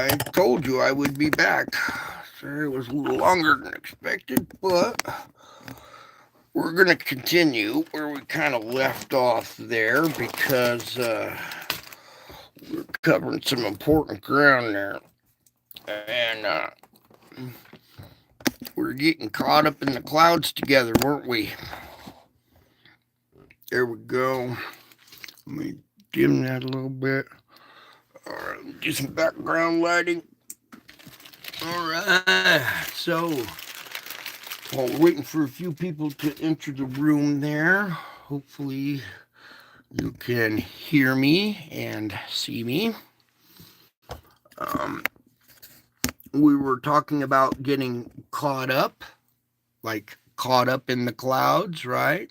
I told you I would be back. Sorry it was a little longer than expected, but we're going to continue where we kind of left off there because we're covering some important ground there. And we're getting caught up in the clouds together, weren't we? There we go. Let me dim that a little bit. All right, do some background lighting. All right, so while we're waiting for a few people to enter the room there, hopefully you can hear me and see me. We were talking about getting caught up, like caught up in the clouds, right?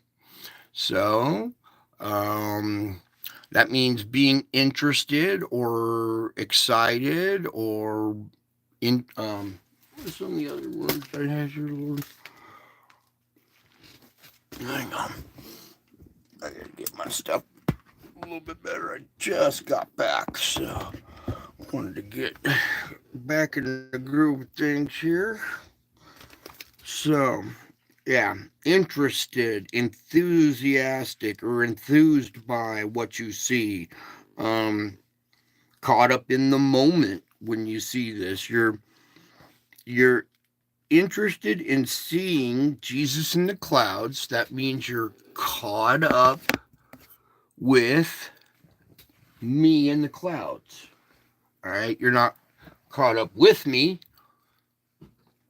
So, that means being interested or excited or what are some of the other words I had here, Lord? Hang on. I gotta get my stuff a little bit better. I just got back, so wanted to get back in the groove of things here. So, yeah, interested, enthusiastic, or enthused by what you see. Caught up in the moment when you see this. You're interested in seeing Jesus in the clouds. That means you're caught up with me in the clouds. All right, you're not caught up with me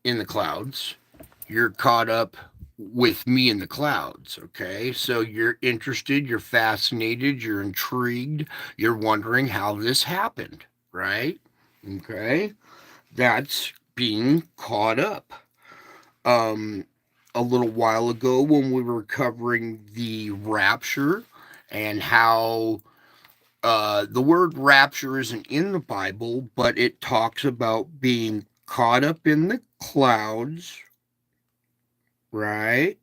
in the clouds. You're caught up with me in the clouds. Okay, so you're interested, you're fascinated, you're intrigued, you're wondering how this happened, right? Okay, that's being caught up. A little while ago when we were covering the rapture and how the word rapture isn't in the Bible, but it talks about being caught up in the clouds, right?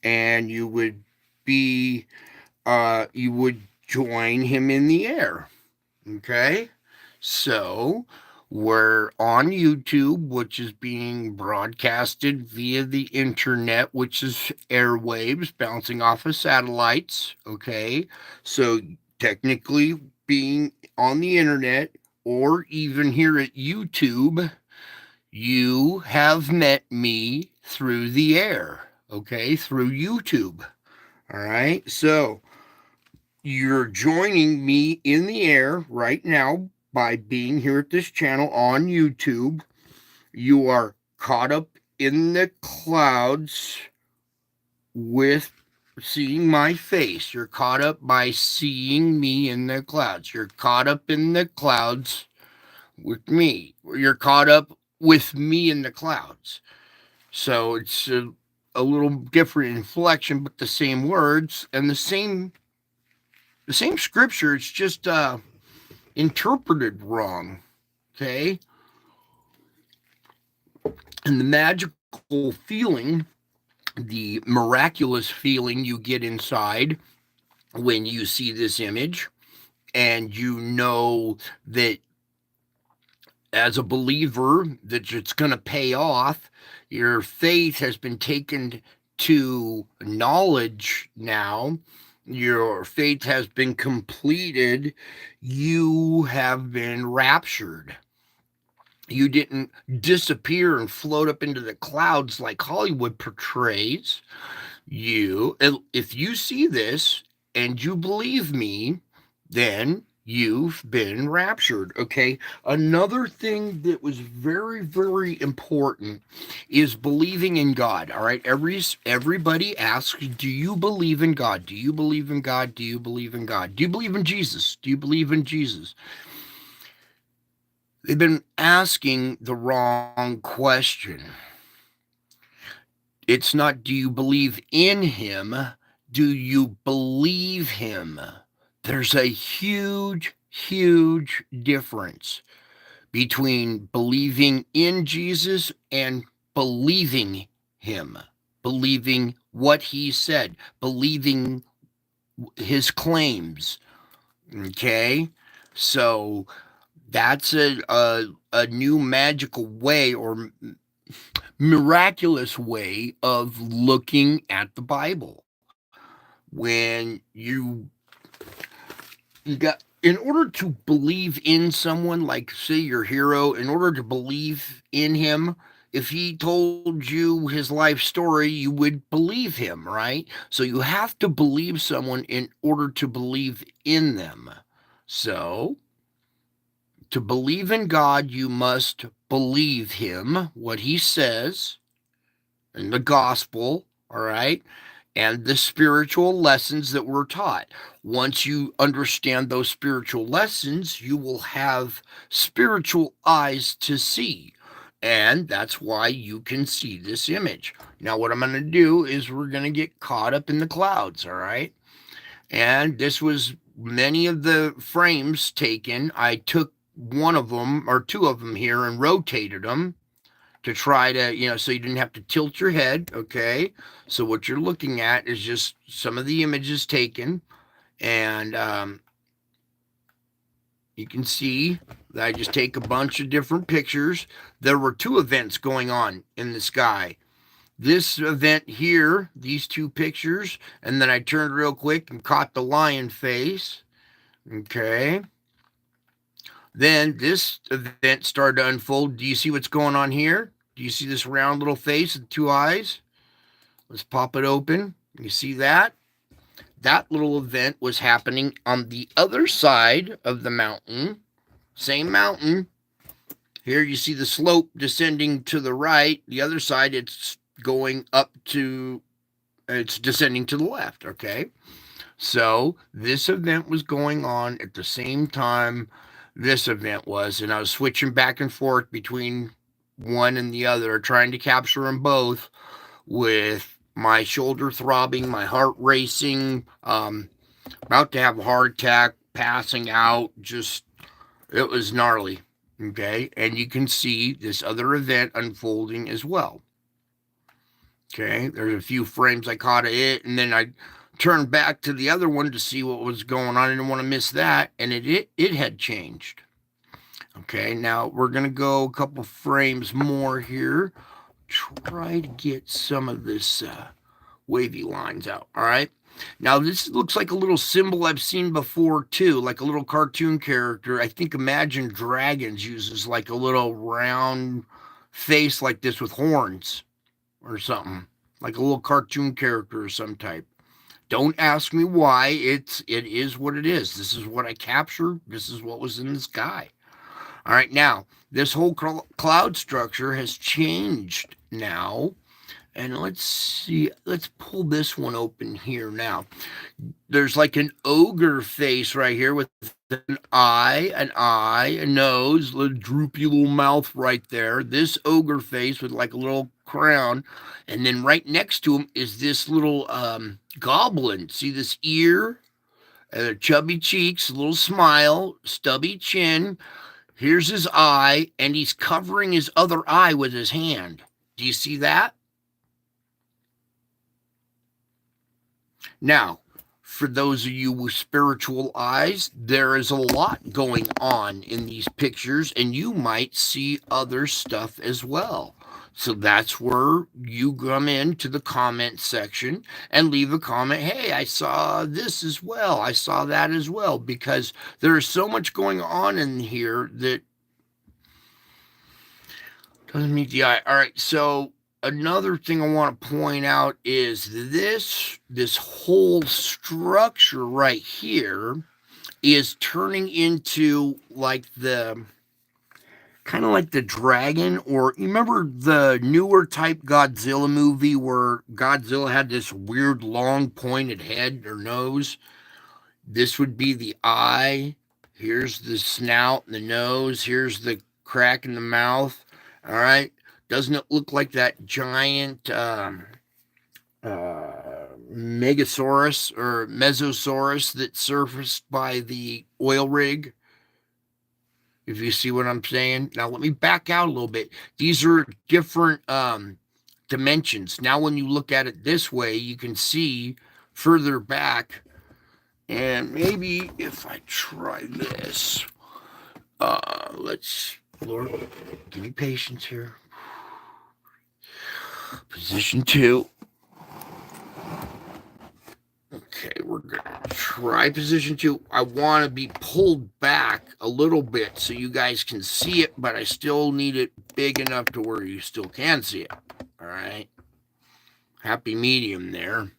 And be, you would join him in the air. Okay? So we're on YouTube, which is being broadcasted via the internet, which is airwaves bouncing off of satellites. Okay? So technically, being on the internet or even here at YouTube, you have met me through the air. Okay? Through YouTube. All right? So you're joining me in the air right now by being here at this channel on YouTube. You are caught up in the clouds with seeing my face. You're caught up by seeing me in the clouds. You're caught up in the clouds with me. You're caught up with me in the clouds. So it's a little different inflection, but the same words and the same scripture. It's just interpreted wrong. Okay. And the magical feeling, the miraculous feeling you get inside when you see this image, and you know that as a believer that it's going to pay off. Your faith has been taken to knowledge now. Your faith has been completed. You have been raptured. You didn't disappear and float up into the clouds like Hollywood portrays. If you see this and you believe me, then you've been raptured. Okay. Another thing that was very, very important is believing in God. All right. Everybody asks, do you believe in God? Do you believe in God? Do you believe in God? Do you believe in Jesus? Do you believe in Jesus? They've been asking the wrong question. It's not, do you believe in him? Do you believe him? There's a huge, huge difference between believing in Jesus and believing him, believing what he said, believing his claims. Okay? So That's a new magical way or miraculous way of looking at the Bible. When you got, in order to believe in someone, like say your hero, in order to believe in him, if he told you his life story, you would believe him, right? So you have to believe someone in order to believe in them. So to believe in God, you must believe him, what he says in the gospel, all right? And the spiritual lessons that we're taught. Once you understand those spiritual lessons, you will have spiritual eyes to see. And that's why you can see this image. Now, what I'm going to do is we're going to get caught up in the clouds, all right? And this was many of the frames taken. I took one of them or two of them here and rotated them to try to, so you didn't have to tilt your head, okay? So what you're looking at is just some of the images taken, and you can see that I just take a bunch of different pictures. There were two events going on in the sky. This event here, these two pictures, and then I turned real quick and caught the lion face, okay? Then this event started to unfold. Do you see what's going on here? Do you see this round little face with two eyes? Let's pop it open. You see that? That little event was happening on the other side of the mountain. Same mountain. Here you see the slope descending to the right. The other side, it's going up to, it's descending to the left, okay? So this event was going on at the same time this event was, and I was switching back and forth between one and the other, trying to capture them both with my shoulder throbbing, my heart racing, about to have a heart attack, passing out, just, it was gnarly, okay? And you can see this other event unfolding as well. Okay, there's a few frames I caught of it, and then I turned back to the other one to see what was going on. I didn't want to miss that, and it had changed. Okay, now we're gonna go a couple frames more here. Try to get some of this wavy lines out. All right. Now this looks like a little symbol I've seen before too, like a little cartoon character. I think Imagine Dragons uses like a little round face like this with horns or something, like a little cartoon character of some type. Don't ask me why. It is what it is. This is what I captured. This is what was in the sky. All right, now this whole cloud structure has changed now. And let's see, let's pull this one open here now. There's like an ogre face right here with an eye, a nose, a little droopy little mouth right there. This ogre face with like a little crown. And then right next to him is this little goblin. See this ear? Chubby cheeks, a little smile, stubby chin. Here's his eye, and he's covering his other eye with his hand. Do you see that? Now, for those of you with spiritual eyes, there is a lot going on in these pictures, and you might see other stuff as well. So that's where you come into the comment section and leave a comment. Hey, I saw this as well. I saw that as well, because there is so much going on in here that doesn't meet the eye. All right, so another thing I want to point out is this whole structure right here is turning into like the kind of like the dragon, or you remember the newer type Godzilla movie where Godzilla had this weird long pointed head or nose? This would be the eye. Here's the snout and the nose. Here's the crack in the mouth. All right. Doesn't it look like that giant Megasaurus or Mesosaurus that surfaced by the oil rig? If you see what I'm saying. Now let me back out a little bit. These are different dimensions. Now when you look at it this way, you can see further back. And maybe if I try this, Let's, Lord, give me patience here. Position 2. Okay, we're gonna try position 2. I want to be pulled back a little bit so you guys can see it, but I still need it big enough to where you still can see it. All right. Happy medium there.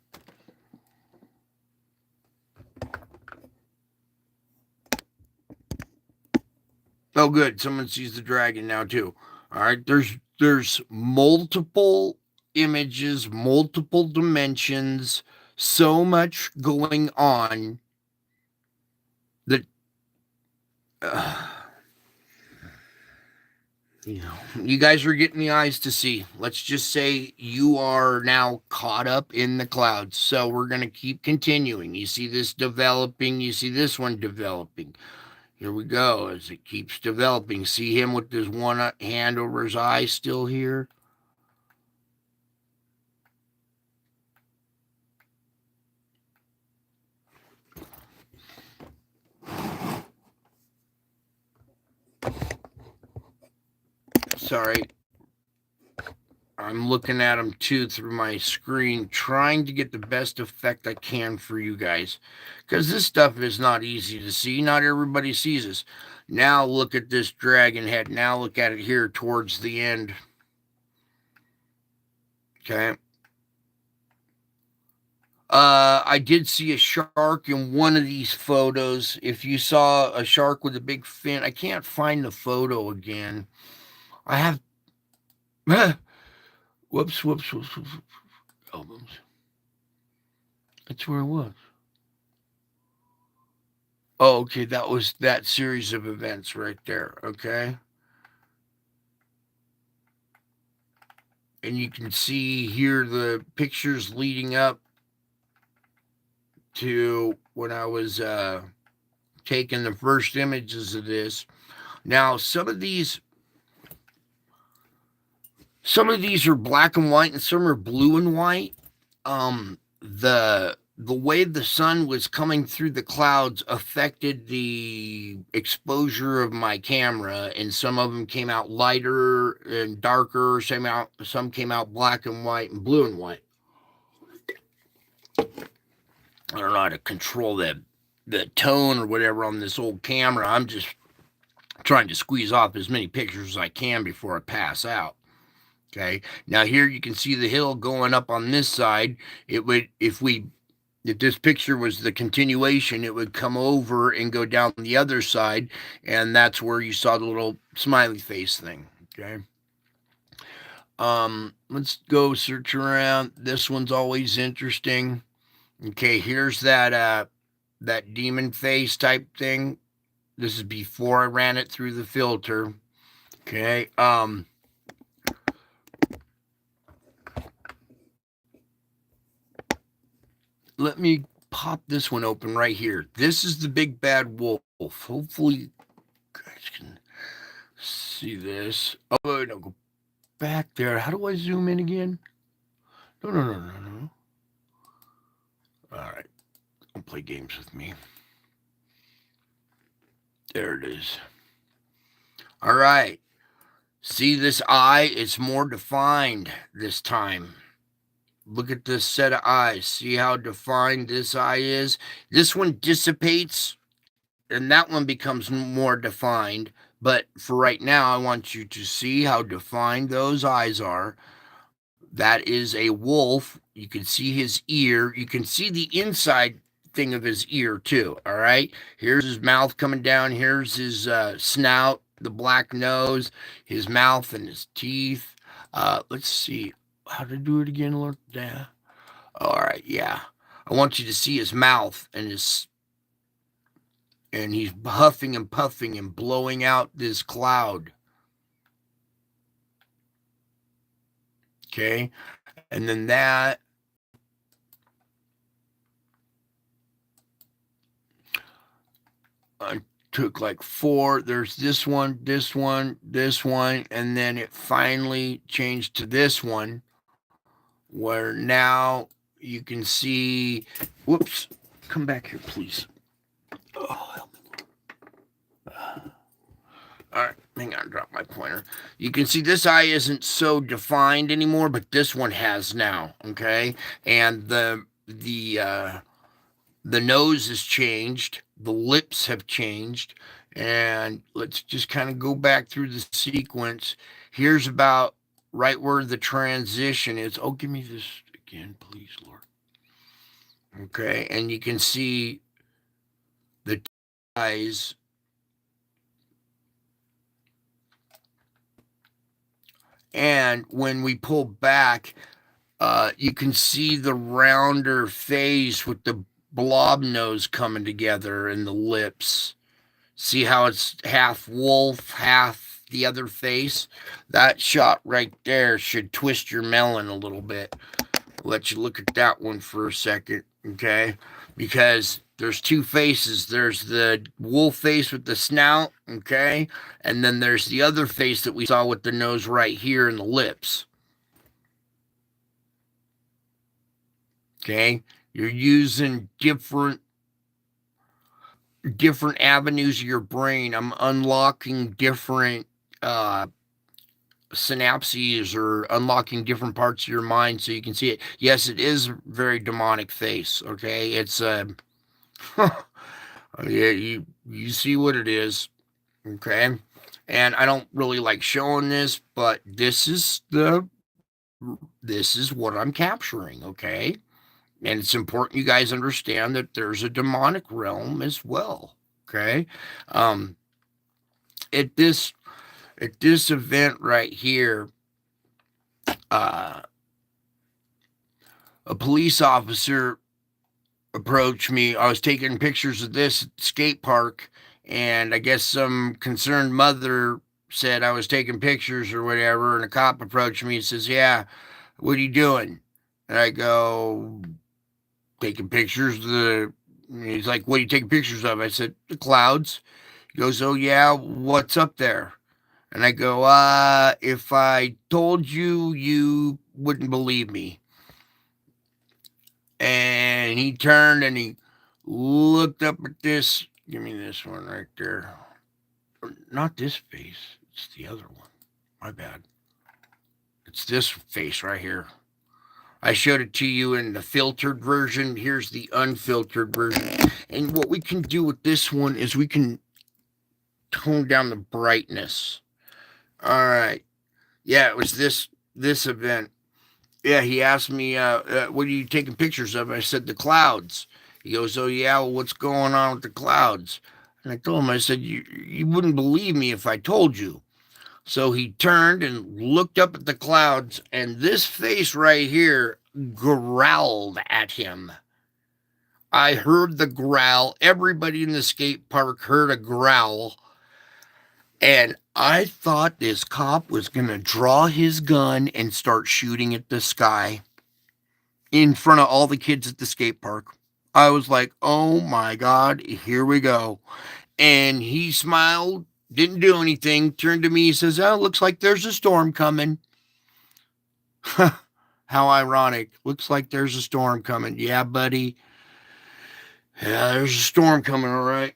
Oh, good. Someone sees the dragon now too. All right. There's multiple images, multiple dimensions, so much going on that you guys are getting the eyes to see. Let's just say you are now caught up in the clouds. So we're going to keep continuing. You see this developing. You see this one developing. Here we go as it keeps developing. See him with his one hand over his eye still here? Sorry. I'm looking at him too through my screen, trying to get the best effect I can for you guys. Because this stuff is not easy to see. Not everybody sees this. Now look at this dragon head. Now look at it here towards the end. Okay. I did see a shark in one of these photos. If you saw a shark with a big fin, I can't find the photo again. I have whoops. Albums. That's where it was. Oh, okay. That was that series of events right there. Okay. And you can see here the pictures leading up to when I was taking the first images of this. Now, some of these are black and white and some are blue and white. The way the sun was coming through the clouds affected the exposure of my camera, and some of them came out lighter and darker. Some came out black and white and blue and white. I don't know how to control the tone or whatever on this old camera. I'm just trying to squeeze off as many pictures as I can before I pass out. Okay. Now here you can see the hill going up on this side. It would, if this picture was the continuation, it would come over and go down the other side, and that's where you saw the little smiley face thing. Okay. Let's go search around. This one's always interesting. Okay, here's that demon face type thing. This is before I ran it through the filter. Okay. Let me pop this one open right here. This is the big bad wolf. Hopefully you guys can see this. Oh, no, go back there. How do I zoom in again? No. All right. Don't play games with me. There it is. All right. See this eye? It's more defined this time. Look at this set of eyes. See how defined this eye is? This one dissipates and that one becomes more defined. But for right now, I want you to see how defined those eyes are. That is a wolf. You can see his ear. You can see the inside thing of his ear too. All right. Here's his mouth coming down. Here's his snout, the black nose, his mouth and his teeth. Let's see how to do it again. Look there. All right. Yeah. I want you to see his mouth and he's huffing and puffing and blowing out this cloud. Okay. And then that. I took like 4. There's this one, and then it finally changed to this one, where now you can see. Whoops! Come back here, please. Oh, help me. All right, hang on, drop my pointer. You can see this eye isn't so defined anymore, but this one has now. Okay, and the nose has changed, the lips have changed, and let's just kind of go back through the sequence. Here's about right where the transition is. Oh, give me this again, please, Lord. Okay, and you can see the eyes. And when we pull back, you can see the rounder face with the blob nose coming together and the lips. See how it's half wolf, half the other face? That shot right there should twist your melon a little bit. Let you look at that one for a second, okay? Because there's two faces. There's the wolf face with the snout, okay? And then there's the other face that we saw with the nose right here and the lips. Okay? You're using different avenues of your brain. I'm unlocking different synapses or unlocking different parts of your mind so you can see it. Yes, it is a very demonic face. Okay, it's yeah, you see what it is. Okay, and I don't really like showing this, but this is what I'm capturing. Okay, and it's important you guys understand that there's a demonic realm as well. Okay, um, at this event right here, a police officer approached me. I was taking pictures of this skate park, and I guess some concerned mother said I was taking pictures or whatever, and a cop approached me and says, "Yeah, what are you doing?" And I go, "Taking pictures of the." And he's like, "What are you taking pictures of?" I said, "The clouds." He goes, "Oh yeah, what's up there?" And I go, if I told you, you wouldn't believe me." And he turned and he looked up at this. Give me this one right there. Not this face. It's the other one. My bad. It's this face right here. I showed it to you in the filtered version. Here's the unfiltered version. And what we can do with this one is we can tone down the brightness. All right. Yeah, it was this event. Yeah, he asked me, what are you taking pictures of? I said, the clouds. He goes, oh, yeah, well, what's going on with the clouds? And I told him, I said, you wouldn't believe me if I told you. So he turned and looked up at the clouds, and this face right here growled at him. I heard the growl. Everybody in the skate park heard a growl. And I thought this cop was going to draw his gun and start shooting at the sky in front of all the kids at the skate park. I was like, oh my God, here we go. And he smiled, didn't do anything, turned to me, says, oh, looks like there's a storm coming. How ironic. Looks like there's a storm coming. Yeah, buddy. Yeah, there's a storm coming, all right.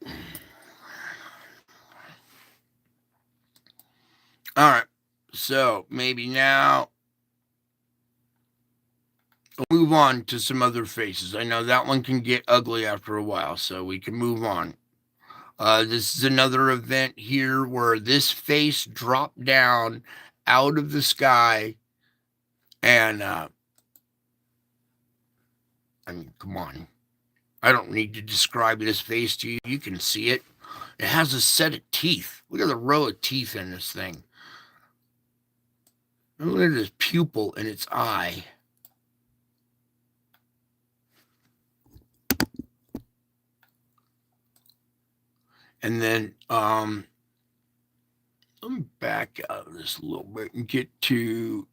All right. So maybe now we'll move on to some other faces. I know that one can get ugly after a while, so we can move on. This is another event here where this face dropped down out of the sky. And, I mean, come on. I don't need to describe this face to you. You can see it. It has a set of teeth. Look at the row of teeth in this thing. Look at this pupil in its eye. And then, let me back out of this a little bit and get to,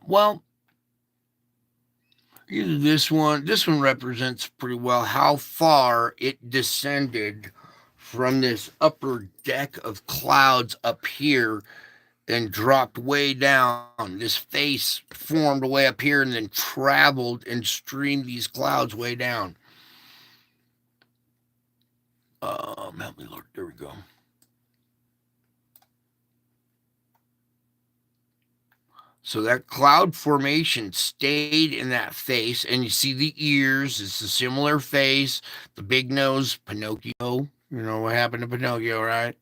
well, this one represents pretty well how far it descended from this upper deck of clouds up here and dropped way down. This face formed way up here and then traveled and streamed these clouds way down. Help me, Lord. There we go. So that cloud formation stayed in that face, and you see the ears. It's a similar face. The big nose, Pinocchio. You know what happened to Pinocchio, right?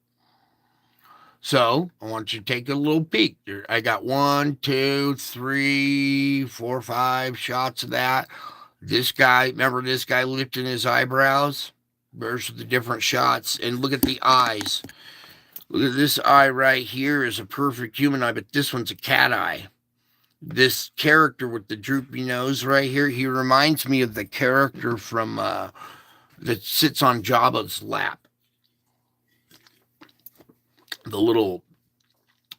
So I want you to take a little peek. I got 1, 2, 3, 4, 5 shots of that. This guy, remember this guy lifting his eyebrows? There's the different shots. And look at the eyes. Look at this eye right here is a perfect human eye, but this one's a cat eye. This character with the droopy nose right here, he reminds me of the character from that sits on Jabba's lap. The little,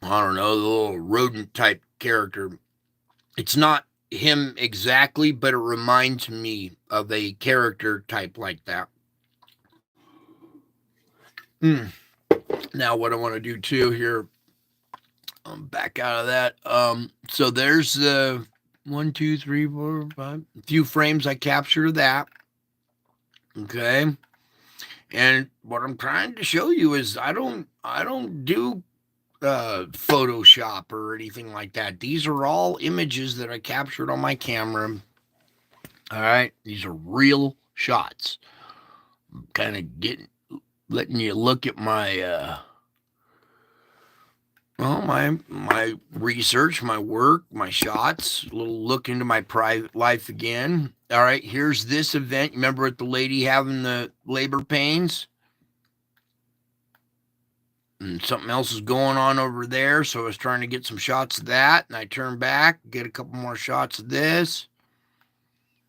I don't know, the little rodent type character. It's not him exactly, but it reminds me of a character type like that. Now, what I want to do too here, back out of that. So there's the 1, 2, 3, 4, 5, a few frames I captured of that. Okay. And what I'm trying to show you is I don't do Photoshop or anything like that. These are all images that I captured on my camera. All right, these are real shots. I'm kind of letting you look at my my research, my work, my shots, a little look into my private life again. All right, here's this event. Remember with the lady having the labor pains? And something else is going on over there, so I was trying to get some shots of that, and I turn back, get a couple more shots of this,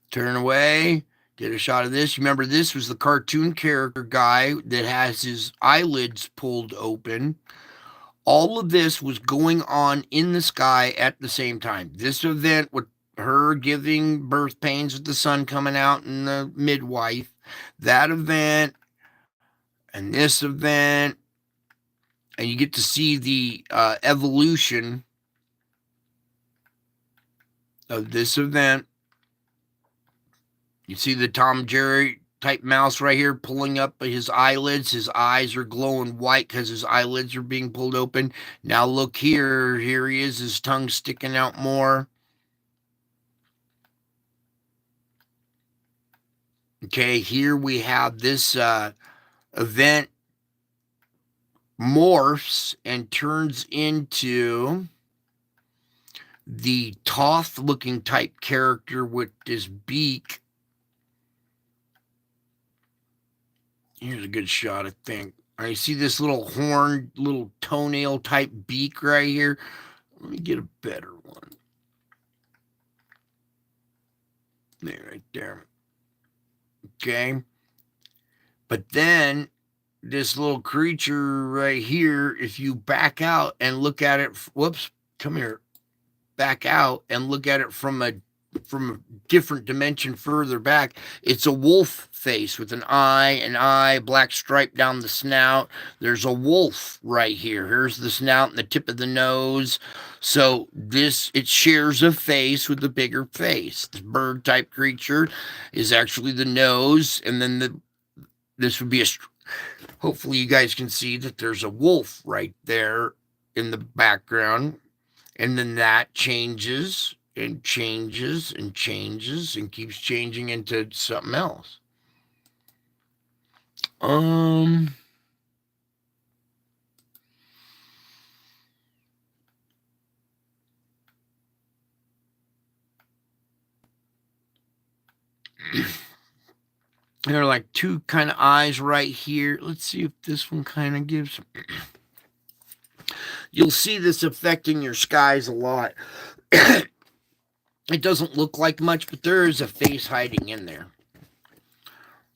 turn away, get a shot of this. Remember, this was the cartoon character guy that has his eyelids pulled open. All of this was going on in the sky at the same time. This event with her giving birth pains with the sun coming out and the midwife, that event, and this event, and you get to see the evolution of this event. You see the Tom Jerry type mouse right here pulling up his eyelids. His eyes are glowing white because his eyelids are being pulled open. Now look here. Here he is, his tongue sticking out more. Okay, here we have this event morphs and turns into the Toth looking type character with this beak. Here's a good shot, I think. All right, see this little horn, little toenail type beak right here? Let me get a better one. There, right there. Okay. But then this little creature right here, if you back out and look at it, whoops, come here, back out and look at it from a different dimension further back, it's a wolf face with an eye, black stripe down the snout. There's a wolf right here. Here's the snout and the tip of the nose. So it shares a face with the bigger face. The bird type creature is actually the nose, and then this would be hopefully you guys can see that there's a wolf right there in the background, and then that changes and changes and changes and keeps changing into something else. There are like two kind of eyes right here. Let's see if this one kind of gives. You'll see this affecting your skies a lot. It doesn't look like much, but there is a face hiding in there.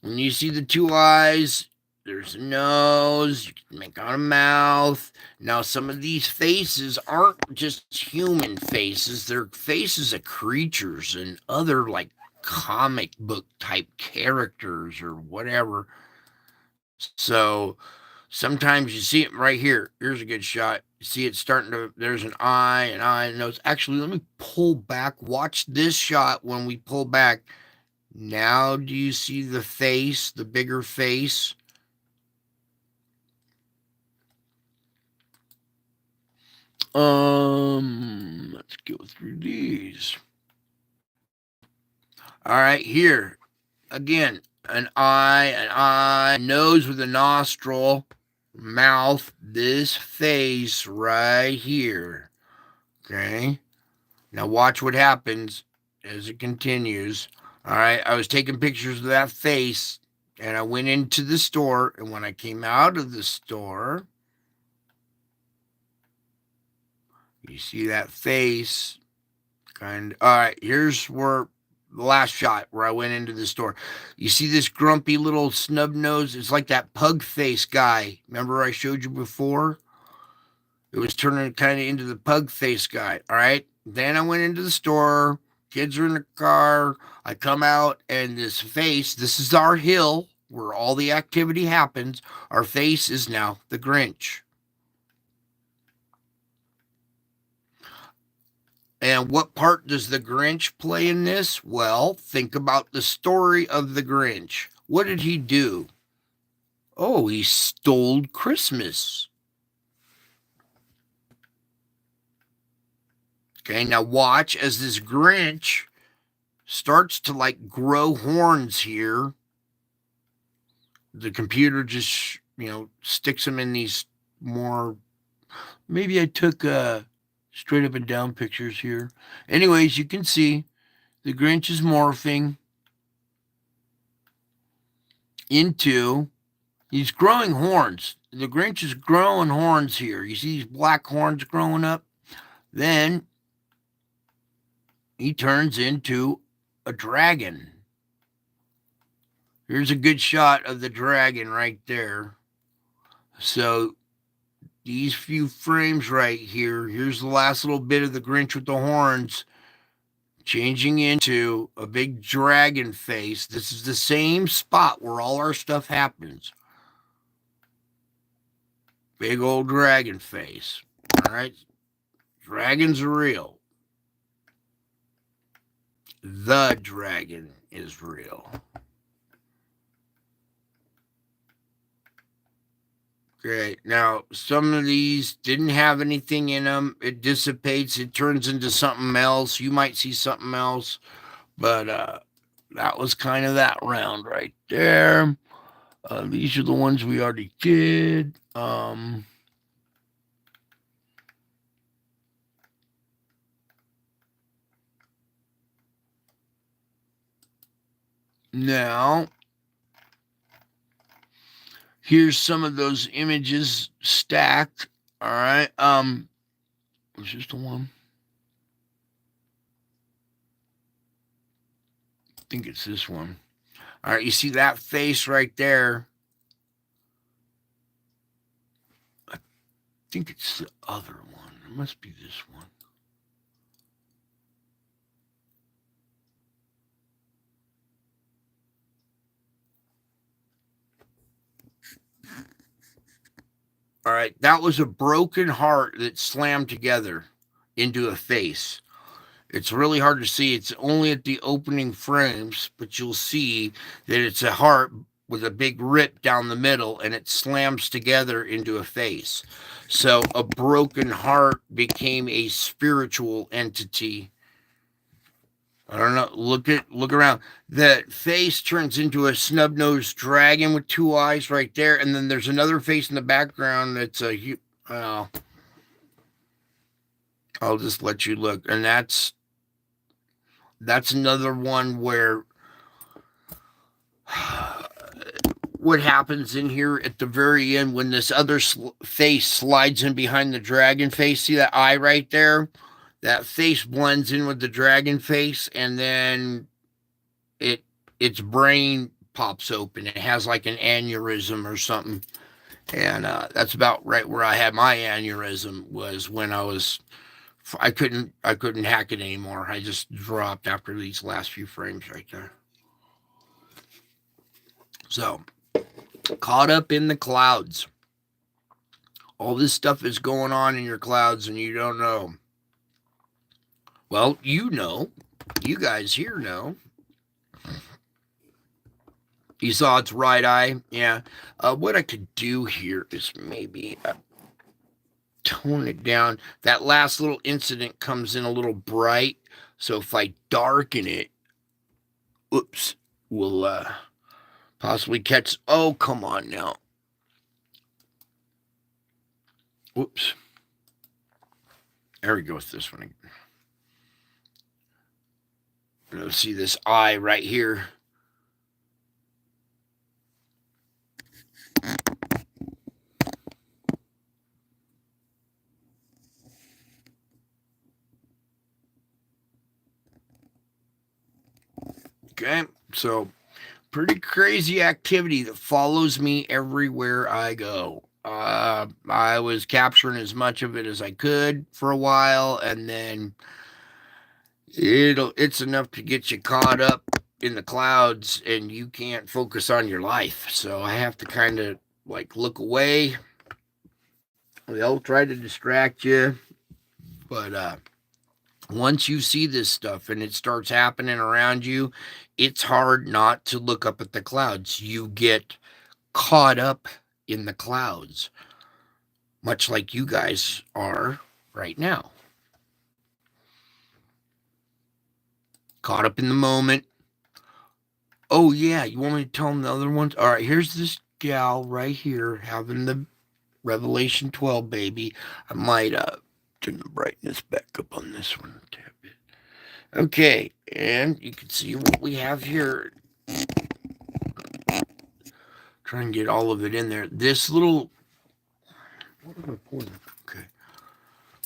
When you see the two eyes, there's a nose, you can make out a mouth. Now, some of these faces aren't just human faces, they're faces of creatures and other like comic book type characters or whatever. So sometimes you see it right here. Here's a good shot. You see it starting to, there's an eye, and nose. Actually, let me pull back. Watch this shot when we pull back. Now, do you see the face, the bigger face? Let's go through these. All right, here. Again, an eye, nose with a nostril, mouth, this face right here. Okay. Now watch what happens as it continues. All right. I was taking pictures of that face and I went into the store. And when I came out of the store, you see that face kind of. All right. Here's where the last shot where I went into the store. You see this grumpy little snub nose? It's like that pug face guy. Remember I showed you before? It was turning kind of into the pug face guy. All right. Then I went into the store. Kids are in the car. I come out and this face, this is our hill where all the activity happens. Our face is now the Grinch. And what part does the Grinch play in this? Well, think about the story of the Grinch. What did he do? Oh, he stole Christmas. Okay, now watch as this Grinch starts to like grow horns here. The computer just, sticks them in these more. Maybe I took straight up and down pictures here. Anyways, you can see the Grinch is morphing into, he's growing horns. The Grinch is growing horns here. You see these black horns growing up? Then he turns into a dragon. Here's a good shot of the dragon right there. So these few frames right here, here's the last little bit of the Grinch with the horns changing into a big dragon face. This is the same spot where all our stuff happens. Big old dragon face. All right. Dragons are real. The dragon is real. Great. Now, some of these didn't have anything in them. It dissipates. It turns into something else. You might see something else. But that was kind of that round right there. These are the ones we already did. Now, here's some of those images stacked. All right. Was this the one? I think it's this one. All right. You see that face right there? I think it's the other one. It must be this one. All right, that was a broken heart that slammed together into a face. It's really hard to see. It's only at the opening frames, but you'll see that it's a heart with a big rip down the middle and it slams together into a face. So a broken heart became a spiritual entity. I don't know. Look around. The face turns into a snub-nosed dragon with two eyes right there, and then there's another face in the background that's a. I'll just let you look, and that's another one where what happens in here at the very end when this other face slides in behind the dragon face. See that eye right there? That face blends in with the dragon face, and then its brain pops open. It has like an aneurysm or something, and that's about right where I had my aneurysm. Was when I couldn't hack it anymore. I just dropped after these last few frames right there. So, caught up in the clouds. All this stuff is going on in your clouds, and you don't know. Well, you know. You guys here know. You saw its right eye? Yeah. What I could do here is maybe tone it down. That last little incident comes in a little bright. So if I darken it, oops, we'll possibly catch. Oh, come on now. Whoops. There we go with this one. Let's see this eye right here. Okay, so pretty crazy activity that follows me everywhere I go. I was capturing as much of it as I could for a while, and then it's enough to get you caught up in the clouds, and you can't focus on your life. So I have to kind of like look away. They'll try to distract you, but once you see this stuff and it starts happening around you, it's hard not to look up at the clouds. You get caught up in the clouds, much like you guys are right now. Caught up in the moment. Oh, yeah, you want me to tell them the other ones? All right, here's this gal right here having the Revelation 12 baby. I might turn the brightness back up on this one a tad bit. Okay, and you can see what we have here. Try and get all of it in there. This little, okay,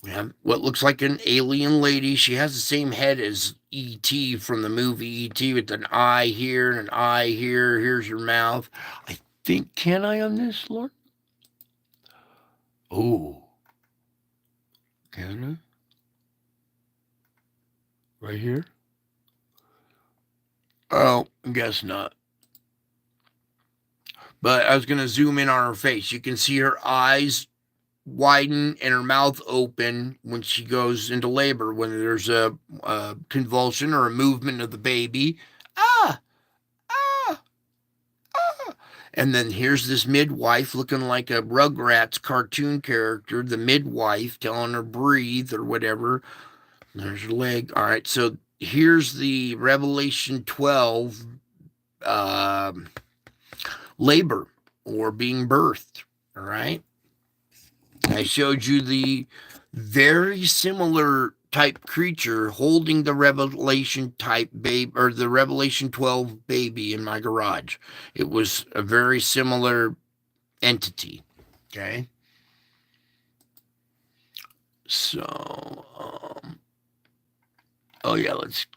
we have what looks like an alien lady. She has the same head as E.T. from the movie E.T. with an eye here and an eye here. Here's your mouth. I think, can I on this, Lord? Oh, can I? Right here? Oh, I guess not. But I was going to zoom in on her face. You can see her eyes widen and her mouth open when she goes into labor, when there's a convulsion or a movement of the baby. Ah, ah, ah. And then here's this midwife looking like a Rugrats cartoon character, the midwife telling her breathe or whatever. There's her leg. All right, so here's the Revelation 12 labor or being birthed. All right. I showed you the very similar type creature holding the Revelation type babe or the Revelation 12 baby in my garage. It was a very similar entity. Okay. So, oh yeah, let's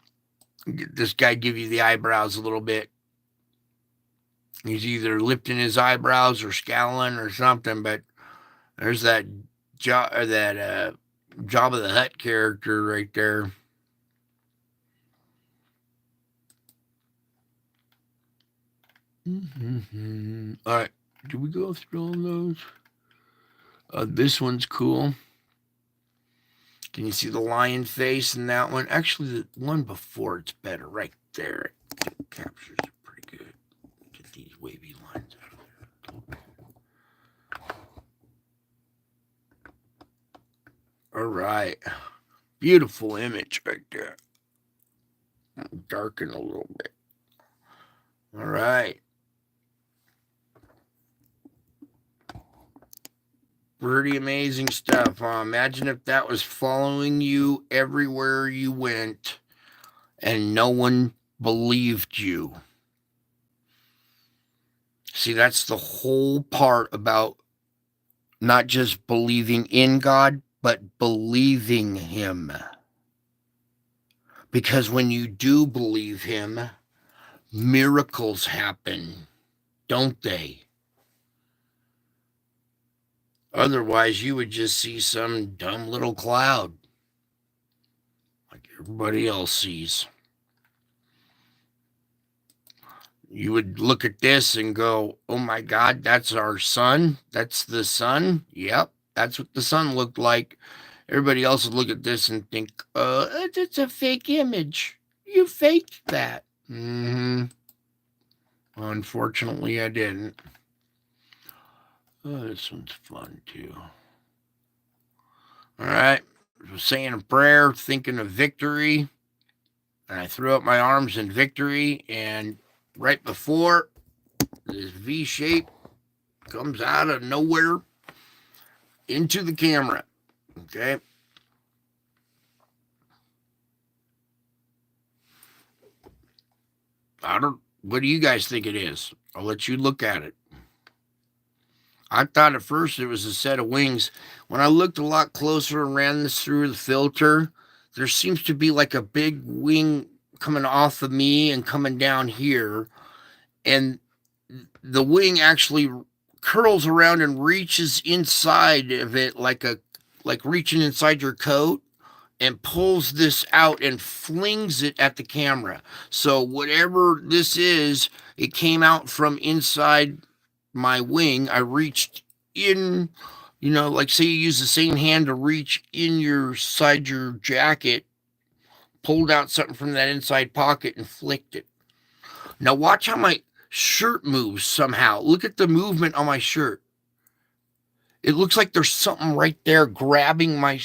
get this guy give you the eyebrows a little bit. He's either lifting his eyebrows or scowling or something, but there's that Jabba the Hutt character right there. Mm-hmm. All right, do we go through all those? This one's cool. Can you see the lion face in that one? Actually, the one before it's better, right there. It captures it pretty good. Get these wavy lines out of there. All right, beautiful image right there. Darken a little bit. All right. Pretty amazing stuff, huh? Imagine if that was following you everywhere you went and no one believed you. See, that's the whole part about not just believing in God, but believing Him. Because when you do believe Him, miracles happen, don't they? Otherwise, you would just see some dumb little cloud like everybody else sees. You would look at this and go, oh my God, that's our sun. That's the sun. Yep, that's what the sun looked like. Everybody else would look at this and think, it's a fake image. You faked that. Mm-hmm. Unfortunately, I didn't. Oh, this one's fun too. All right. I was saying a prayer, thinking of victory. And I threw up my arms in victory. And right before, this V shape comes out of nowhere into the camera. Okay. What do you guys think it is? I'll let you look at it. I thought at first it was a set of wings. When I looked a lot closer and ran this through the filter, there seems to be like a big wing coming off of me and coming down here. And the wing actually curls around and reaches inside of it like reaching inside your coat and pulls this out and flings it at the camera. So whatever this is, it came out from inside my wing. I reached in, like say you use the same hand to reach in your jacket, pulled out something from that inside pocket and flicked it. Now watch how my shirt moves somehow. Look at the movement on my shirt. It looks like there's something right there grabbing my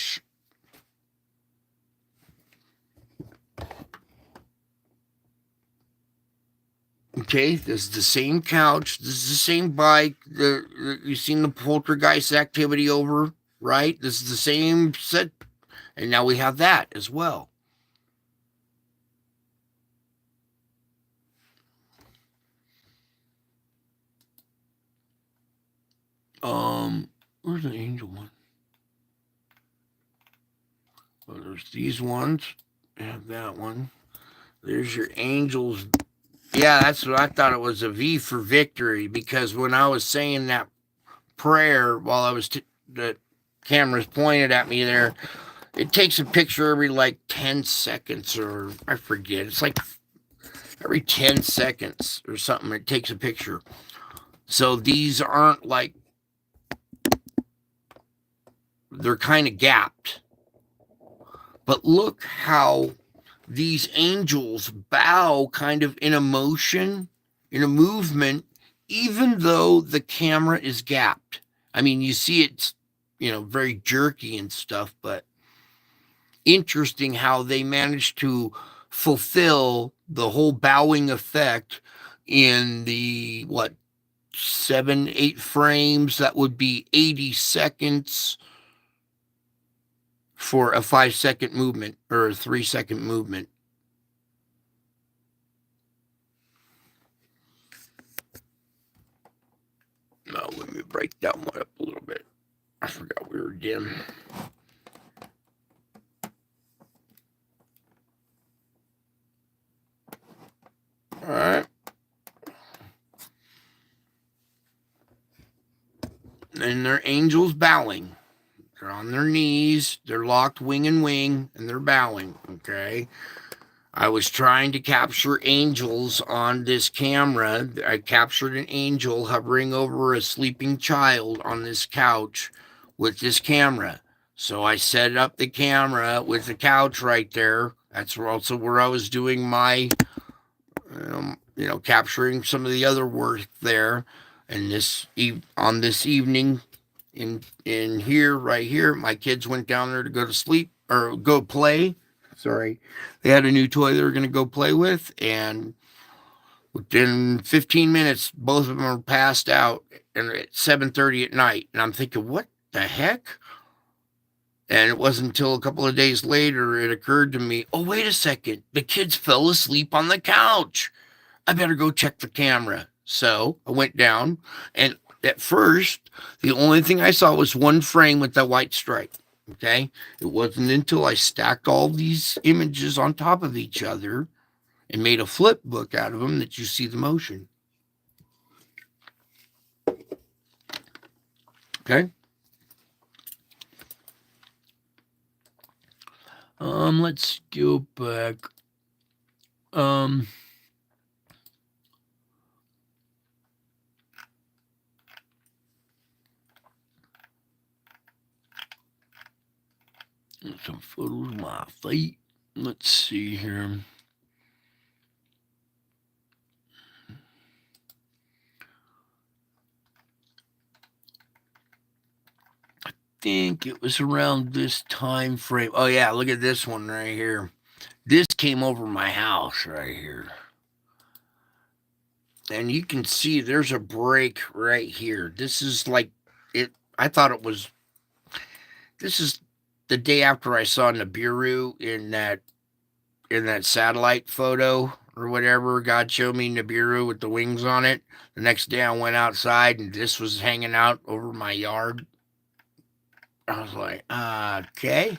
Okay, this is the same couch. This is the same bike. You've seen the poltergeist activity over, right? This is the same set. And now we have that as well. Where's the angel one? Well, there's these ones. I have that one. There's your angels. Yeah, that's what I thought it was, a V for victory, because when I was saying that prayer while I was the cameras pointed at me there, it takes a picture every like 10 seconds, or I forget. It's like every 10 seconds or something, it takes a picture. So these aren't like, they're kind of gapped. But look how these angels bow kind of in a motion, in a movement, even though the camera is gapped. I mean, you see it's, very jerky and stuff, but interesting how they managed to fulfill the whole bowing effect in the, 7, 8 frames. That would be 80 seconds for a 5-second movement or a 3-second movement. Now, let me break that one up a little bit. I forgot we were dim. All right. And they're angels bowing. They're on their knees. They're locked wing and wing, and they're bowing. Okay. I was trying to capture angels on this camera. I captured an angel hovering over a sleeping child on this couch with this camera. So I set up the camera with the couch right there. That's also where I was doing my, capturing some of the other work there. And on this evening, in here, right here, my kids went down there to go to sleep or go play. Sorry, they had a new toy they were going to go play with, and within 15 minutes, both of them were passed out, and at 7:30 at night. And I'm thinking, what the heck? And it wasn't until a couple of days later it occurred to me, oh, wait a second, the kids fell asleep on the couch. I better go check the camera. So I went down, and at first, the only thing I saw was one frame with that white stripe. Okay. It wasn't until I stacked all these images on top of each other and made a flip book out of them that you see the motion. Okay. Let's go back. Some photos of my feet. Let's see here. I think it was around this time frame. Oh yeah, look at this one right here. This came over my house right here. And you can see there's a break right here. This is like it. I thought it was. This is the day after I saw Nibiru in that satellite photo or whatever. God showed me Nibiru with the wings on it. The next day I went outside and this was hanging out over my yard. I was like, okay.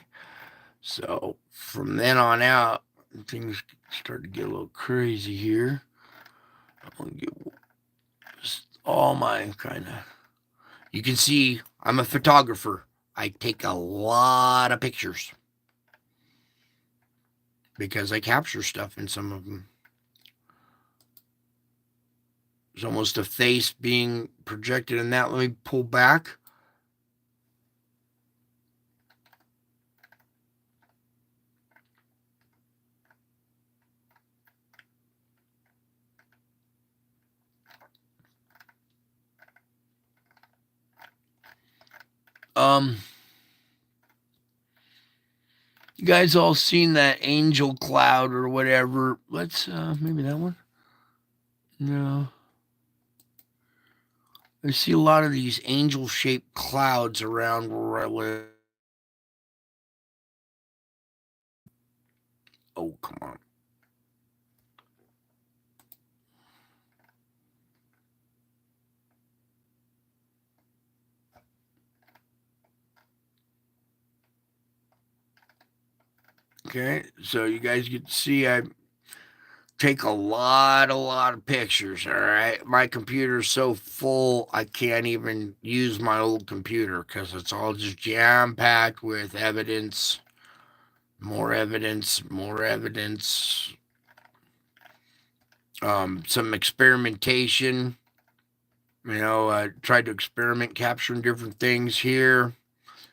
So from then on out, things started to get a little crazy here. I'm gonna get all my kind of. You can see I'm a photographer. I take a lot of pictures because I capture stuff in some of them. There's almost a face being projected in that. Let me pull back. You guys all seen that angel cloud or whatever? Let's maybe that one. No. I see a lot of these angel-shaped clouds around where I live. Oh, come on. Okay, so you guys get to see I take a lot of pictures, all right? My computer's so full I can't even use my old computer because it's all just jam-packed with evidence, more evidence, more evidence, some experimentation. I tried to experiment capturing different things here.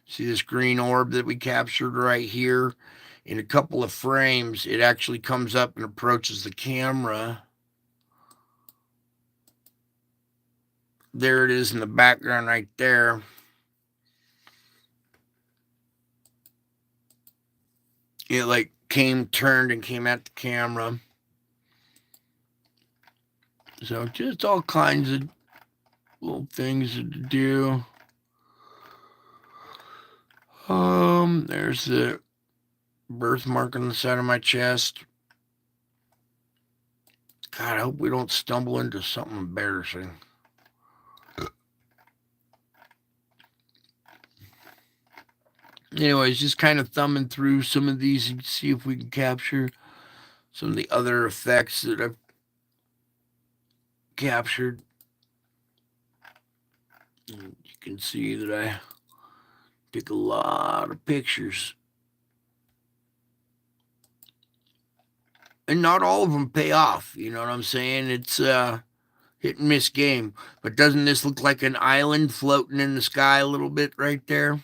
See this green orb that we captured right here? In a couple of frames, it actually comes up and approaches the camera. There it is in the background right there. It like turned and came at the camera. So just all kinds of little things to do. There's the birthmark on the side of my chest. God, I hope we don't stumble into something embarrassing. Anyways, just kind of thumbing through some of these and see if we can capture some of the other effects that I've captured. And you can see that I take a lot of pictures. And not all of them pay off, you know what I'm saying? It's a hit and miss game. But doesn't this look like an island floating in the sky a little bit right there?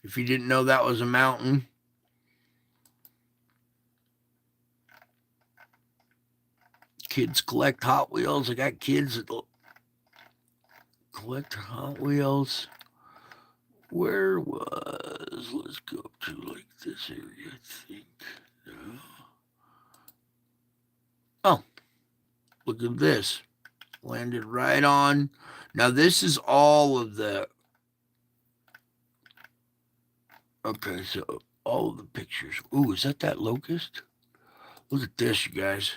If you didn't know that was a mountain. Kids collect Hot Wheels. I got kids that collect Hot Wheels. Where let's go up to like this area, I think. No. Oh, look at this. Landed right on. Now this is all of the. Okay, so all of the pictures. Ooh, is that locust? Look at this, you guys.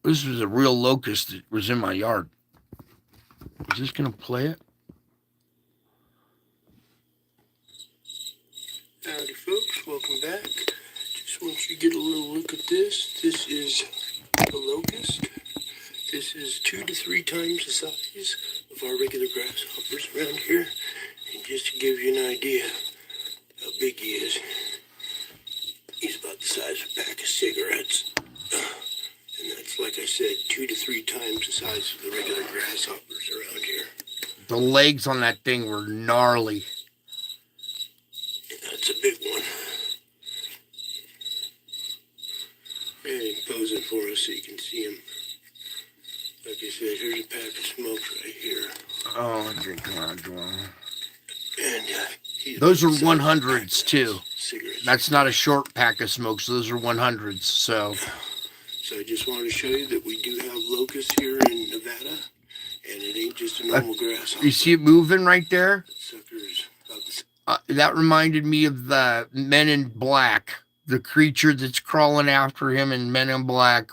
This was a real locust that was in my yard. Is this going to play it? Howdy, folks. Welcome back. Just want you to get a little look at this. This is a locust. This is 2 to 3 times the size of our regular grasshoppers around here. And just to give you an idea how big he is, he's about the size of a pack of cigarettes. And that's, like I said, 2 to 3 times the size of the regular grasshoppers around here. The legs on that thing were gnarly. And that's a big one. And posing for us so you can see him. Like I said, here's a pack of smokes right here. Oh, drink on. And those are 100s too. Cigarettes. That's not a short pack of smokes. Those are 100s. So I just wanted to show you that we do have locusts here in Nevada, and it ain't just a normal grasshopper. You see it moving right there? That sucker's that reminded me of the Men in Black, the creature that's crawling after him in Men in Black.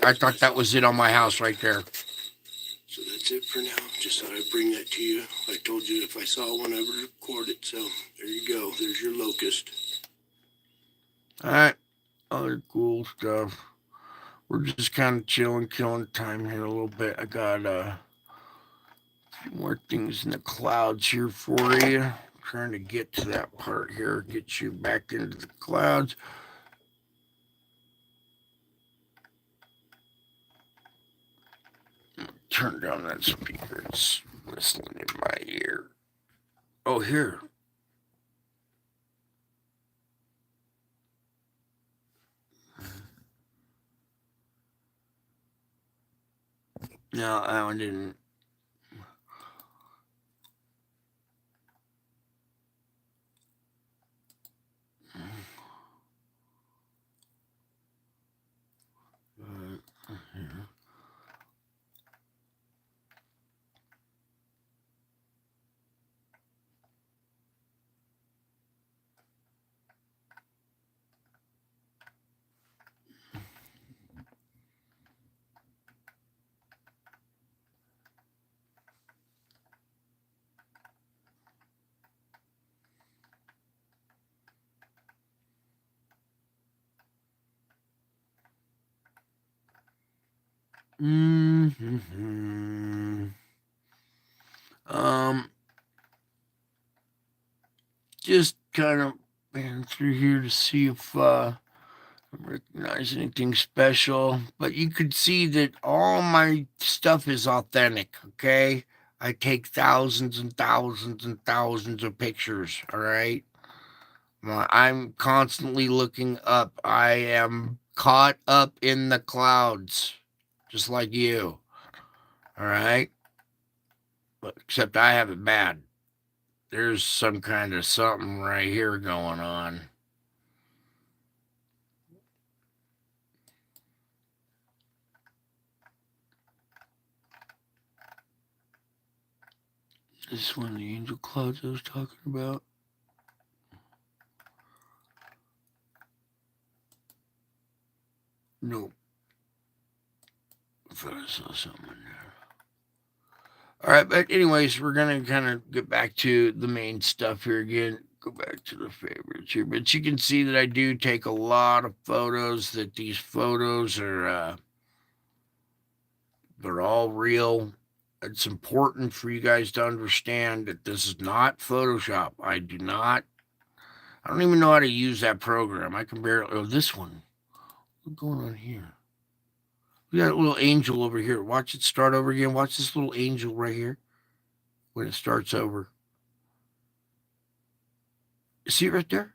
I thought that was it on my house right there. So that's it for now. Just thought I'd bring that to you. I told you if I saw one, I would record it. So there you go. There's your locust. All right. Other cool stuff. We're just kind of chilling, killing time here a little bit. I got a few more things in the clouds here for you. I'm trying to get to that part here, get you back into the clouds. Turn down that speaker. It's whistling in my ear. Oh, here. No, that one didn't. Mm-hmm. Just kind of ran through here to see if I recognize anything special. But you could see that all my stuff is authentic, okay? I take thousands and thousands and thousands of pictures, all right? I'm constantly looking up. I am caught up in the clouds, just like you, all right? But except I have it bad. There's some kind of something right here going on. This is one of the angel clouds I was talking about. Nope. I thought I saw something in there. All right, but anyways, we're gonna kind of get back to the main stuff here again. Go back to the favorites here, but you can see that I do take a lot of photos. That these photos are they're all real. It's important for you guys to understand that this is not Photoshop. I don't even know how to use that program. I can barely. Oh, this one. What's going on here? We got a little angel over here. Watch it start over again. Watch this little angel right here when it starts over. See it right there?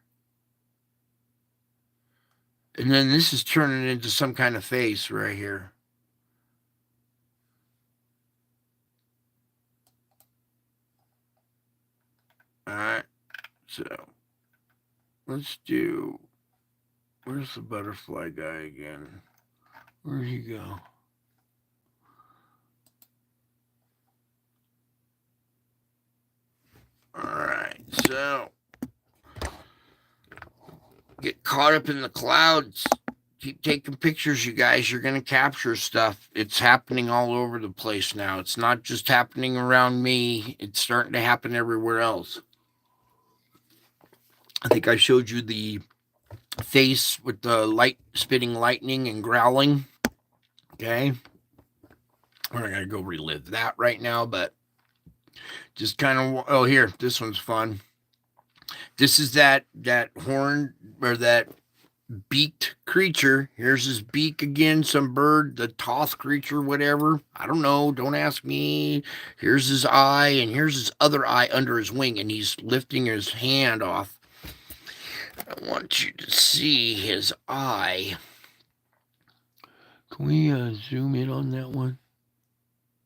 And then this is turning into some kind of face right here. All right. So let's do. Where's the butterfly guy again? Where'd he go? All right. So get caught up in the clouds. Keep taking pictures, you guys. You're going to capture stuff. It's happening all over the place now. It's not just happening around me, it's starting to happen everywhere else. I think I showed you the face with the light spitting lightning and growling. Okay. We're not going to go relive that right now, but just kind of. Oh, here. This one's fun. This is that horn or that beaked creature. Here's his beak again, some bird, the Toth creature, whatever. I don't know. Don't ask me. Here's his eye, and here's his other eye under his wing, and he's lifting his hand off. I want you to see his eye. Can we zoom in on that one?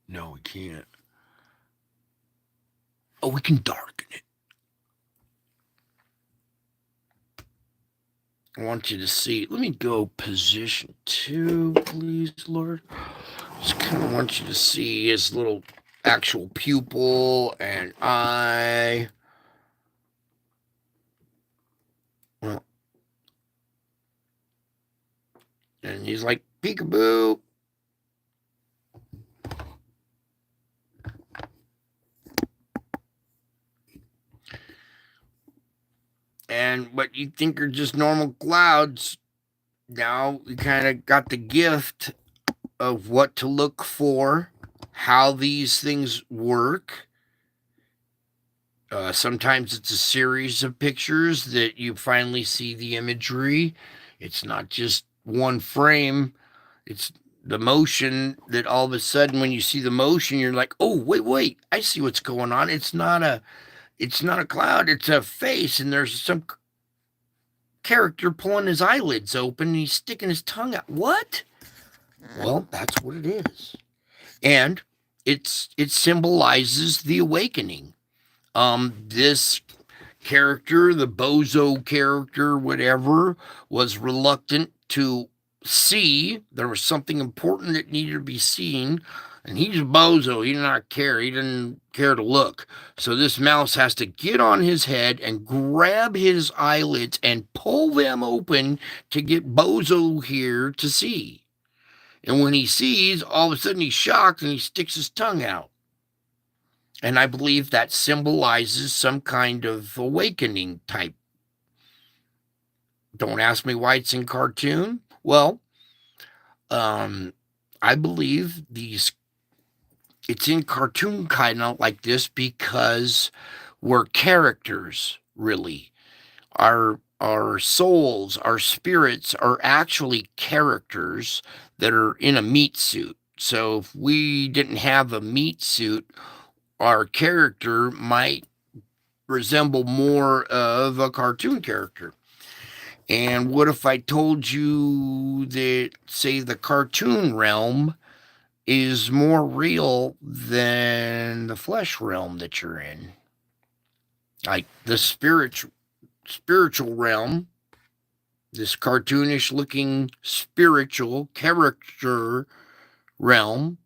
No, we can't. Oh, we can darken it. I want you to see. Let me go position 2, please, Lord. Just kind of want you to see his little actual pupil and eye. Well, and he's like, peekaboo. And what you think are just normal clouds, now you kind of got the gift of what to look for, how these things work. Sometimes it's a series of pictures that you finally see the imagery. It's not just one frame. It's the motion that all of a sudden when you see the motion, you're like, oh, wait, I see what's going on. It's not a cloud, it's a face, and there's some character pulling his eyelids open and he's sticking his tongue out. What? Well, that's what it is. And it symbolizes the awakening. This character, the bozo character, whatever, was reluctant to see. There was something important that needed to be seen, and he's a bozo. He did not care. He didn't care to look. So this mouse has to get on his head and grab his eyelids and pull them open to get bozo here to see. And when he sees, all of a sudden he's shocked and he sticks his tongue out. And I believe that symbolizes some kind of awakening type. Don't ask me why it's in cartoon. Well, I believe it's in cartoon kind of like this because we're characters, really. Our souls, our spirits are actually characters that are in a meat suit. So if we didn't have a meat suit, our character might resemble more of a cartoon character. And what if I told you that, say, the cartoon realm is more real than the flesh realm that you're in? Like the spiritual realm, this cartoonish looking spiritual character realm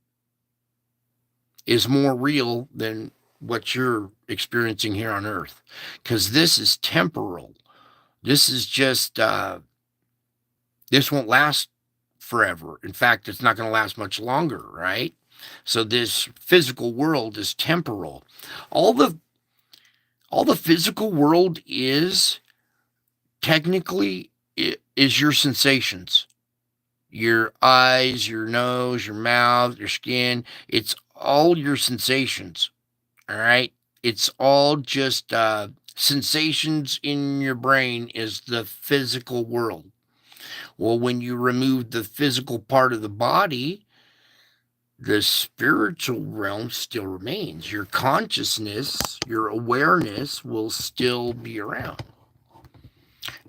is more real than what you're experiencing here on earth, because this is temporal. This is just this won't last forever. In fact, it's not going to last much longer, right? So this physical world is temporal. All the physical world is technically is your sensations. Your eyes, your nose, your mouth, your skin, it's all your sensations. All right? It's all just sensations in your brain is the physical world. Well, when you remove the physical part of the body, the spiritual realm still remains. Your consciousness, your awareness will still be around.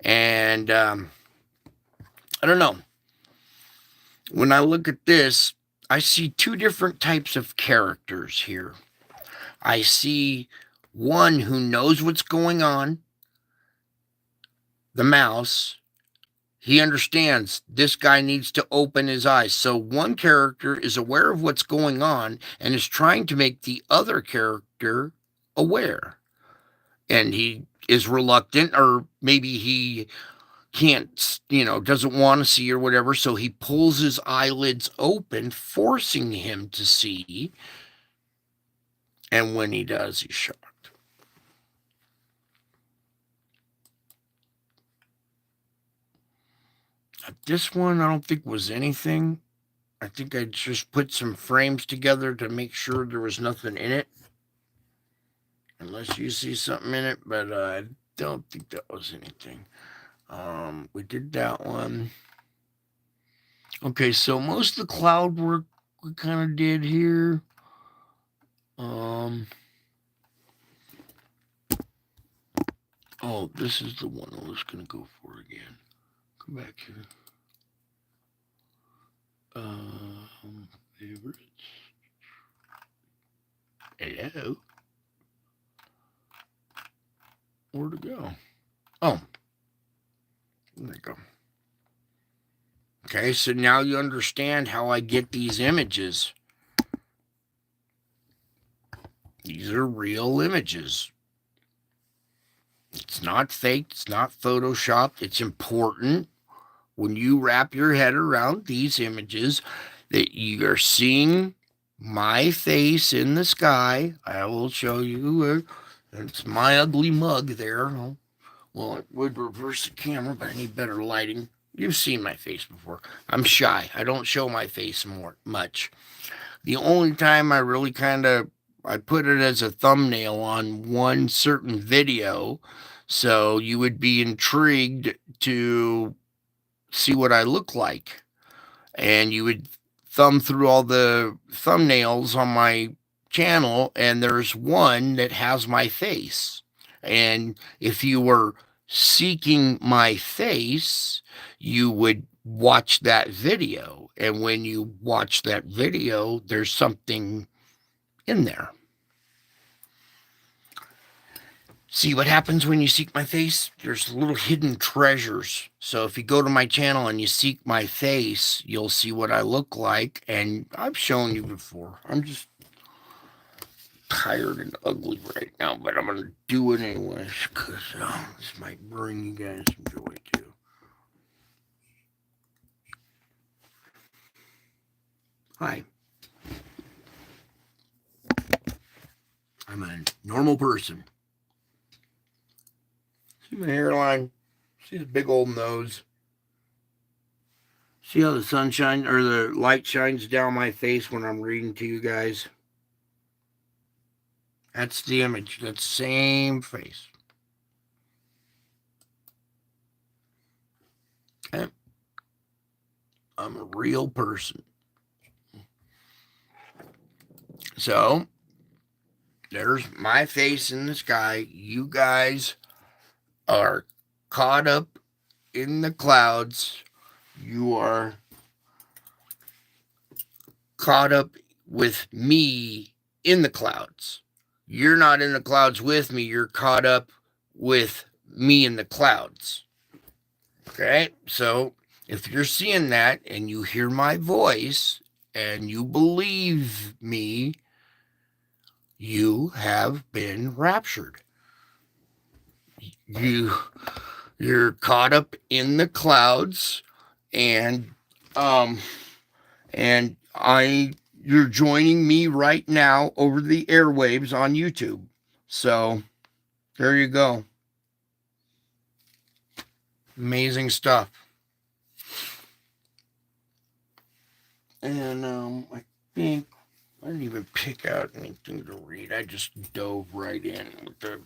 And I don't know. When I look at this, I see two different types of characters here. I see one who knows what's going on, the mouse. He understands this guy needs to open his eyes. So one character is aware of what's going on and is trying to make the other character aware. And he is reluctant, or maybe he can't, doesn't want to see or whatever. So he pulls his eyelids open, forcing him to see. And when he does, he's shocked. This one, I don't think was anything. I think I just put some frames together to make sure there was nothing in it. Unless you see something in it, but I don't think that was anything. We did that one. Okay, so most of the cloud work we kind of did here. Oh, this is the one I was going to go for again. Come back here. Favorites. Hello. Where'd it go? Oh. There you go. Okay, so now you understand how I get these images. These are real images. It's not fake. It's not photoshopped. It's important when you wrap your head around these images that you are seeing my face in the sky. I will show you. It's my ugly mug there. Well, it would reverse the camera, but I need better lighting. You've seen my face before. I'm shy. I don't show my face much. The only time I really I put it as a thumbnail on one certain video, so you would be intrigued to see what I look like. And you would thumb through all the thumbnails on my channel, and there's one that has my face. And if you were seeking my face, you would watch that video. And when you watch that video, there's something in there. See what happens when you seek my face? There's little hidden treasures. So if you go to my channel and you seek my face, you'll see what I look like. And I've shown you before. I'm just tired and ugly right now, but I'm going to do it anyways because this might bring you guys some joy too. Hi. I'm a normal person. See my hairline? See the big old nose? See how the sunshine or the light shines down my face when I'm reading to you guys? That's the image. That same face. Okay. I'm a real person. So, there's my face in the sky. You guys are caught up in the clouds. You are caught up with me in the clouds. You're not in the clouds with me. You're caught up with me in the clouds. Okay? So, if you're seeing that and you hear my voice and you believe me, you have been raptured. You're caught up in the clouds, and you're joining me right now over the airwaves on YouTube. So there you go. Amazing stuff. And I think I didn't even pick out anything to read. I just dove right in with the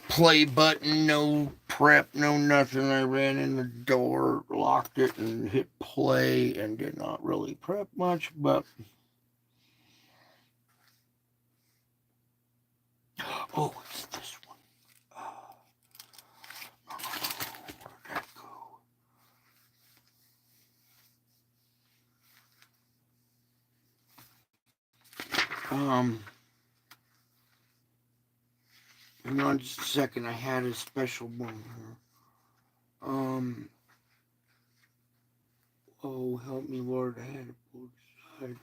play button, no prep, no nothing. I ran in the door, locked it, and hit play, and did not really prep much, but oh, it's this one. Where'd that go? Hang on just a second. I had a special one here. Oh, help me, Lord. I had it pulled aside.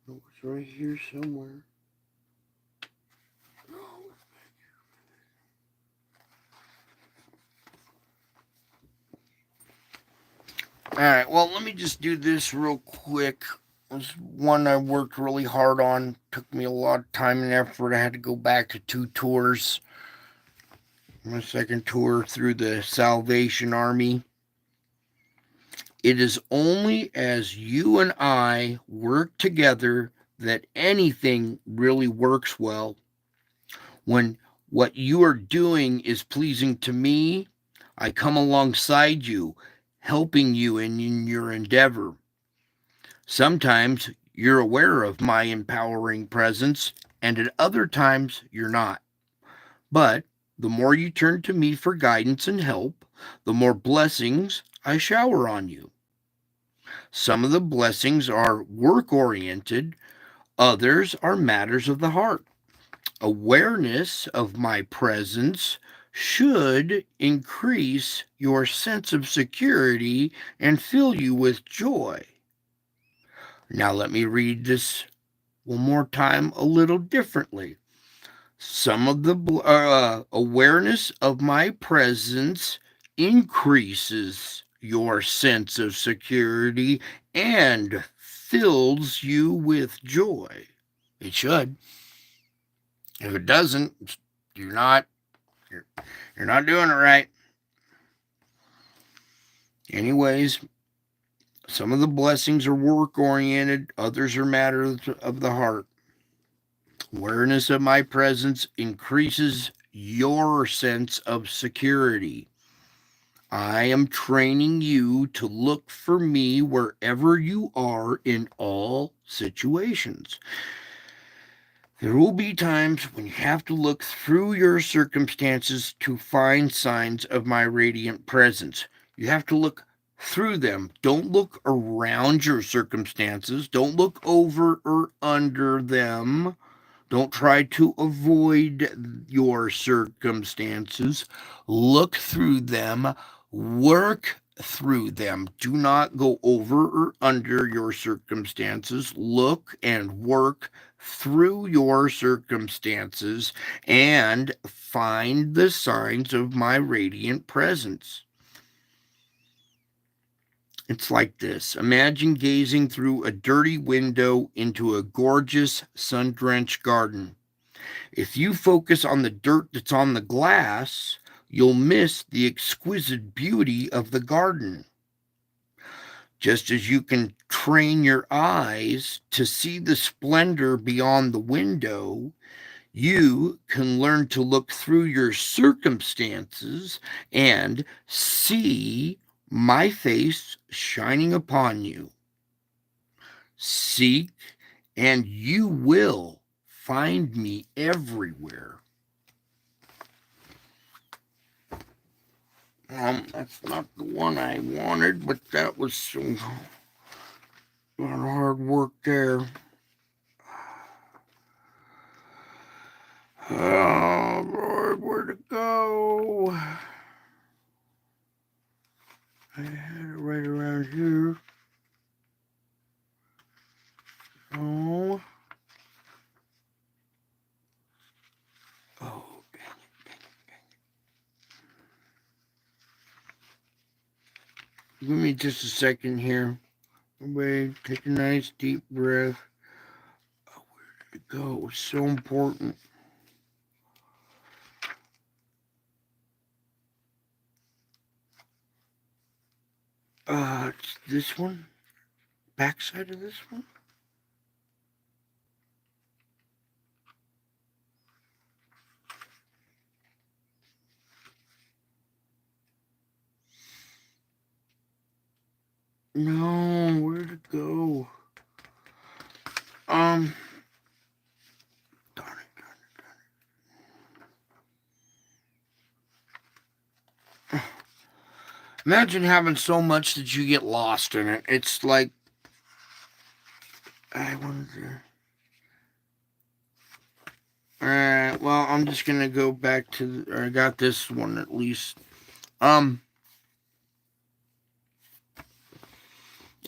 Oh, it's right here somewhere. Oh, alright, well, let me just do this real quick. This one I worked really hard on. Took me a lot of time and effort. I had to go back to 2 tours. My second tour through the Salvation Army. It is only as you and I work together that anything really works well. When what you are doing is pleasing to me, I come alongside you, helping you in your endeavor. Sometimes you're aware of my empowering presence, and at other times you're not. But the more you turn to me for guidance and help, the more blessings I shower on you. Some of the blessings are work-oriented, others are matters of the heart. Awareness of my presence should increase your sense of security and fill you with joy. Now, let me read this one more time a little differently. Some of the awareness of my presence increases your sense of security and fills you with joy. It should. If it doesn't, you're not doing it right. Anyways, some of the blessings are work oriented, others are matters of the heart. Awareness of my presence increases your sense of security. I am training you to look for me wherever you are in all situations. There will be times when you have to look through your circumstances to find signs of my radiant presence. You have to look through them. Don't look around your circumstances. Don't look over or under them. Don't try to avoid your circumstances. Look through them. Work through them. Do not go over or under your circumstances. Look and work through your circumstances and find the signs of my radiant presence. It's like this. Imagine gazing through a dirty window into a gorgeous sun-drenched garden. If you focus on the dirt that's on the glass, you'll miss the exquisite beauty of the garden. Just as you can train your eyes to see the splendor beyond the window, you can learn to look through your circumstances and see my face shining upon you. Seek, and you will find me everywhere. That's not the one I wanted, but that was some hard work there. Oh, Lord, where to go? I had it right around here. Oh. Oh, dang it. Give me just a second here. Everybody, take a nice deep breath. Oh, where did it go? It's so important. It's this one. Backside of this one. No, where'd it go? Darn it. Imagine having so much that you get lost in it. It's like, I wonder. Alright, well, I'm just gonna go back to, I got this one at least.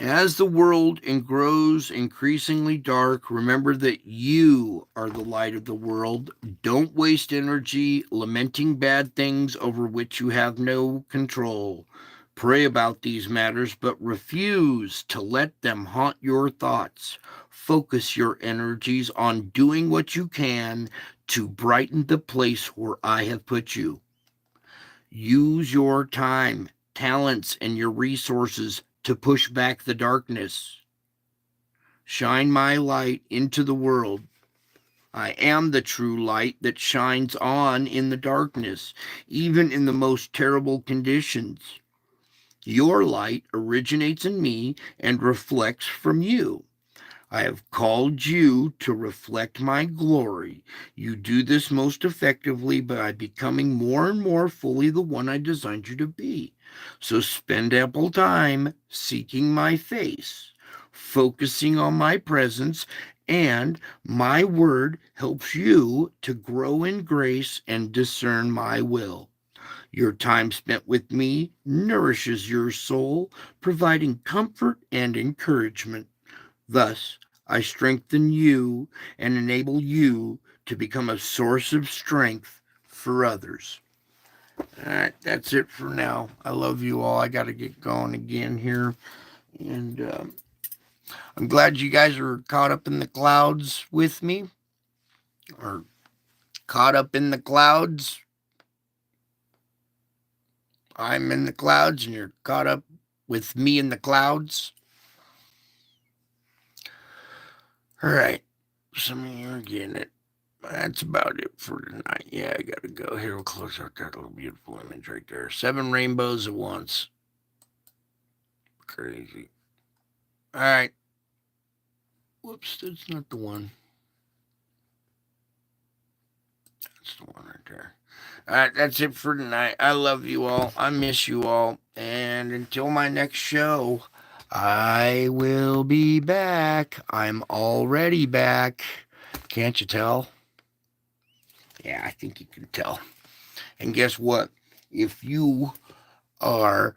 As the world grows increasingly dark, remember that you are the light of the world. Don't waste energy lamenting bad things over which you have no control. Pray about these matters, but refuse to let them haunt your thoughts. Focus your energies on doing what you can to brighten the place where I have put you. Use your time, talents, and your resources to push back the darkness. Shine my light into the world. I am the true light that shines on in the darkness, even in the most terrible conditions. Your light originates in me and reflects from you. I have called you to reflect my glory. You do this most effectively by becoming more and more fully the one I designed you to be. So spend ample time seeking my face, focusing on my presence, and my word helps you to grow in grace and discern my will. Your time spent with me nourishes your soul, providing comfort and encouragement. Thus, I strengthen you and enable you to become a source of strength for others. All right, that's it for now. I love you all. I got to get going again here. And I'm glad you guys are caught up in the clouds with me, or caught up in the clouds. I'm in the clouds and you're caught up with me in the clouds. All right. Some of you are getting it. That's about it for tonight. Yeah, I gotta go. Here, we'll close out that little beautiful image right there. 7 rainbows at once. Crazy. All right. Whoops, that's not the one. That's the one right there. All right, that's it for tonight. I love you all. I miss you all. And until my next show, I will be back. I'm already back. Can't you tell? Yeah, I think you can tell. And guess what? If you are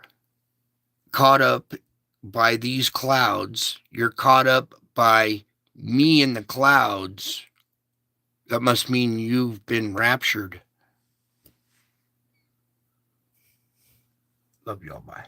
caught up by these clouds, you're caught up by me in the clouds, that must mean you've been raptured. Love y'all. Bye.